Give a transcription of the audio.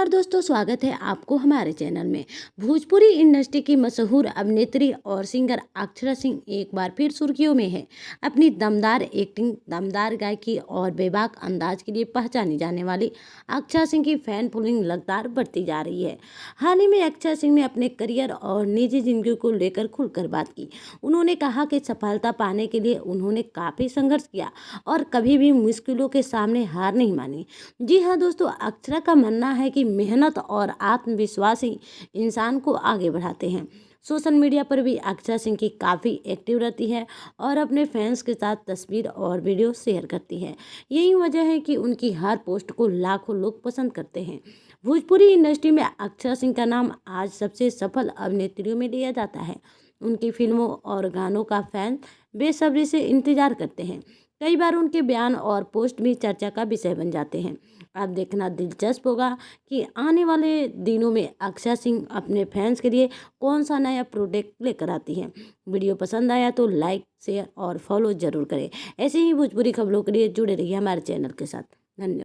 नमस्कार दोस्तों, स्वागत है आपको हमारे चैनल में। भोजपुरी इंडस्ट्री की मशहूर अभिनेत्री और सिंगर अक्षरा सिंह एक बार फिर सुर्खियों में है। अपनी दमदार एक्टिंग, दमदार गायकी और बेबाक अंदाज के लिए पहचानी जाने वाली अक्षरा सिंह की फैन फॉलोइंग लगातार बढ़ती जा रही है। हाल ही में अक्षरा सिंह ने अपने करियर और निजी जिंदगी को लेकर खुलकर बात की। उन्होंने कहा कि सफलता पाने के लिए उन्होंने काफ़ी संघर्ष किया और कभी भी मुश्किलों के सामने हार नहीं मानी। जी हाँ दोस्तों, अक्षरा का मानना है कि मेहनत और आत्मविश्वास ही इंसान को आगे बढ़ाते हैं। सोशल मीडिया पर भी अक्षरा सिंह की काफ़ी एक्टिव रहती है और अपने फैंस के साथ तस्वीर और वीडियो शेयर करती है। यही वजह है कि उनकी हर पोस्ट को लाखों लोग पसंद करते हैं। भोजपुरी इंडस्ट्री में अक्षरा सिंह का नाम आज सबसे सफल अभिनेत्रियों में लिया जाता है। उनकी फिल्मों और गानों का फैन बेसब्री से इंतजार करते हैं। कई बार उनके बयान और पोस्ट भी चर्चा का विषय बन जाते हैं। अब देखना दिलचस्प होगा कि आने वाले दिनों में अक्षरा सिंह अपने फैंस के लिए कौन सा नया प्रोडक्ट लेकर आती हैं। वीडियो पसंद आया तो लाइक, शेयर और फॉलो जरूर करें। ऐसे ही भोजपुरी खबरों के लिए जुड़े रहिए हमारे चैनल के साथ। धन्यवाद।